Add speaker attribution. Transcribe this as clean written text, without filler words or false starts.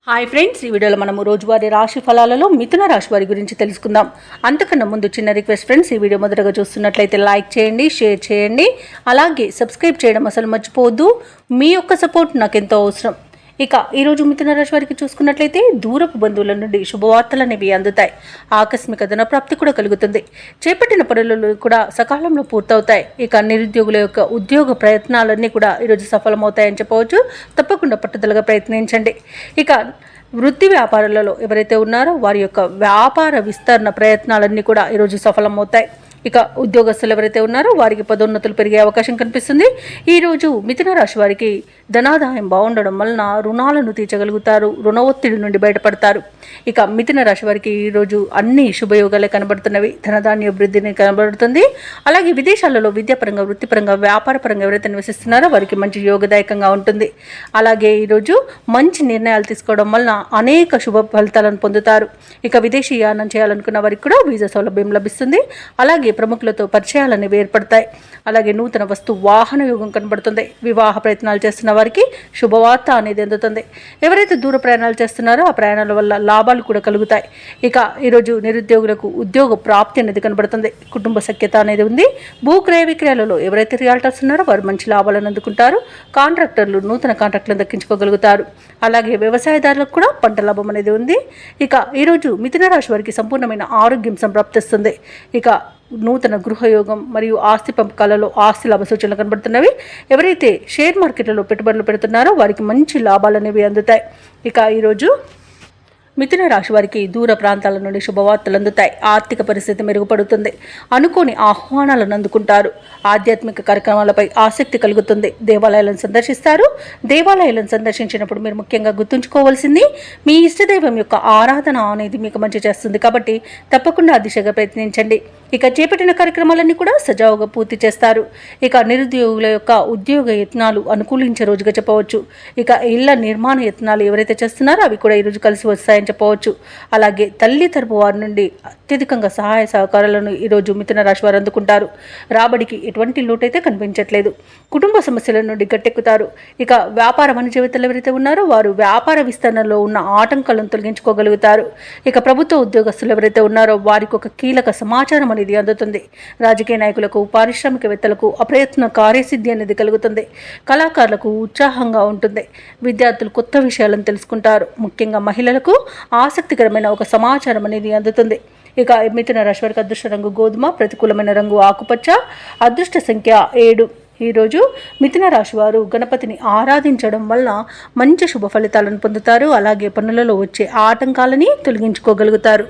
Speaker 1: Hi friends, ఈ వీడియోలో మనము రోజువారీ రాశి ఫలాలలో మిథున రాశి వారి గురించి తెలుసుకుందాం. అంతకన్నా ముందు చిన్న రిక్వెస్ట్ ఫ్రెండ్స్, ఈ వీడియో మొదటగా చూస్తున్నట్లయితే లైక్ చేయండి, షేర్ చేయండి, అలాగే సబ్స్క్రైబ్ చేయడం అసలు మర్చిపోవద్దు. మీ యొక్క సపోర్ట్ నాకు ఎంతో అవసరం. ఇక ఈరోజు మిథున రాశి వారికి చూసుకున్నట్లయితే దూరపు బంధువుల నుండి శుభవార్తలు అనేవి అందుతాయి. ఆకస్మిక ధనప్రాప్తి కూడా కలుగుతుంది. చేపట్టిన పనులు కూడా సకాలంలో పూర్తవుతాయి. ఇక నిరుద్యోగుల యొక్క ఉద్యోగ ప్రయత్నాలన్నీ కూడా ఈరోజు సఫలమవుతాయని చెప్పవచ్చు. తప్పకుండా పట్టుదలగా ప్రయత్నించండి. ఇక వృత్తి వ్యాపారాలలో ఎవరైతే ఉన్నారో వారి యొక్క వ్యాపార విస్తరణ ప్రయత్నాలన్నీ కూడా ఈరోజు సఫలమవుతాయి. ఇక ఉద్యోగస్తులు ఎవరైతే ఉన్నారో వారికి పదోన్నతులు పెరిగే అవకాశం కనిపిస్తుంది. ఈరోజు మిథున రాశి వారికి ధనాదాయం బాగుండడం వలన రుణాలను తీర్చగలుగుతారు, రుణ ఒత్తిడి నుండి బయటపడతారు. ఇక మిథున రాశి వారికి ఈరోజు అన్ని శుభయోగాలే కనబడుతున్నవి. ధనధాన్య వృద్ధిని కనబడుతుంది. అలాగే విదేశాలలో విద్యాపరంగా, వృత్తిపరంగా, వ్యాపారపరంగా ఎవరైతే నివసిస్తున్నారో వారికి మంచి యోగదాయకంగా ఉంటుంది. అలాగే ఈరోజు మంచి నిర్ణయాలు తీసుకోవడం వలన అనేక శుభ ఫలితాలను పొందుతారు. ఇక విదేశీ యానం చేయాలనుకున్న వారికి కూడా వీసా సౌలభ్యం లభిస్తుంది. అలాగే ప్రముఖులతో పరిచయాలు అనేవి ఏర్పడతాయి. అలాగే నూతన వస్తు వాహన యోగం కనబడుతుంది. వివాహ ప్రయత్నాలు చేస్తున్న వారికి శుభవార్త అనేది అందుతుంది. ఎవరైతే దూర ప్రయాణాలు చేస్తున్నారో ఆ ప్రయాణాల వల్ల లాభాలు కూడా కలుగుతాయి. ఇక ఈరోజు నిరుద్యోగులకు ఉద్యోగ ప్రాప్తి అనేది కనబడుతుంది. కుటుంబ సఖ్యత అనేది ఉంది. భూక్రయ విక్రయాలలో ఎవరైతే రియాల్టర్స్ ఉన్నారో వారు మంచి లాభాలను అందుకుంటారు. కాంట్రాక్టర్లు నూతన కాంట్రాక్టులను దక్కించుకోగలుగుతారు. అలాగే వ్యవసాయదారులకు కూడా పంట లాభం అనేది ఉంది. ఇక ఈరోజు మిథున రాశి వారికి సంపూర్ణమైన ఆరోగ్యం సంప్రాప్తిస్తుంది. ఇక నూతన గృహయోగం మరియు ఆస్తి పంపకాలలో ఆస్తి లాభ సూచనలు కనబడుతున్నవి. ఎవరైతే షేర్ మార్కెట్లలో పెట్టుబడులు పెడుతున్నారో వారికి మంచి లాభాలు అనేవి అందుతాయి. ఇక ఈరోజు మిథున రాశి వారికి దూర ప్రాంతాల నుండి శుభవార్తలు అందుతాయి. ఆర్థిక పరిస్థితి మెరుగుపడుతుంది. అనుకోని ఆహ్వానాలను అందుకుంటారు. ఆధ్యాత్మిక కార్యక్రమాలపై ఆసక్తి కలుగుతుంది. దేవాలయాలను సందర్శిస్తారు. దేవాలయాలను సందర్శించినప్పుడు మీరు ముఖ్యంగా గుర్తుంచుకోవాల్సింది మీ ఇష్టదైవం యొక్క ఆరాధన అనేది మీకు మంచి చేస్తుంది. కాబట్టి తప్పకుండా ఆ దిశగా ప్రయత్నించండి. ఇక చేపట్టిన కార్యక్రమాలన్నీ కూడా సజావుగా పూర్తి చేస్తారు. ఇక నిరుద్యోగుల యొక్క ఉద్యోగ యత్నాలు అనుకూలించే రోజుగా చెప్పవచ్చు. ఇక ఇళ్ల నిర్మాణ యత్నాలు ఎవరైతే చేస్తున్నారో అవి కూడా ఈరోజు కలిసి వస్తాయని చెప్పవచ్చు. అలాగే తల్లి తరపు వారి నుండి అత్యధికంగా సహాయ సహకారాలను ఈరోజు మిథున రాశి వారు అందుకుంటారు. రాబడికి ఎటువంటి లోటైతే కనిపించట్లేదు. కుటుంబ సమస్యల నుండి గట్టెక్కుతారు. ఇక వ్యాపార వాణిజ్యవేత్తలు ఎవరైతే ఉన్నారో వారు వ్యాపార విస్తరణలో ఉన్న ఆటంకాలను తొలగించుకోగలుగుతారు. ఇక ప్రభుత్వ ఉద్యోగస్తులు ఎవరైతే ఉన్నారో వారికి ఒక కీలక సమాచారం అనేది అందుతుంది. రాజకీయ నాయకులకు, పారిశ్రామికవేత్తలకు అప్రయత్న కార్యసిద్ధి అనేది కలుగుతుంది. కళాకారులకు ఉత్సాహంగా ఉంటుంది. విద్యార్థులు కొత్త విషయాలను తెలుసుకుంటారు. ముఖ్యంగా మహిళలకు ఆసక్తికరమైన ఒక సమాచారం అనేది అందుతుంది. ఇక మిథున రాశి వారికి అదృష్ట రంగు గోధుమ, ప్రతికూలమైన రంగు ఆకుపచ్చ, అదృష్ట సంఖ్య 7. ఈరోజు మిథున రాశి వారు గణపతిని ఆరాధించడం వల్ల మంచి శుభ ఫలితాలను పొందుతారు. అలాగే పనులలో వచ్చే ఆటంకాలని తొలగించుకోగలుగుతారు.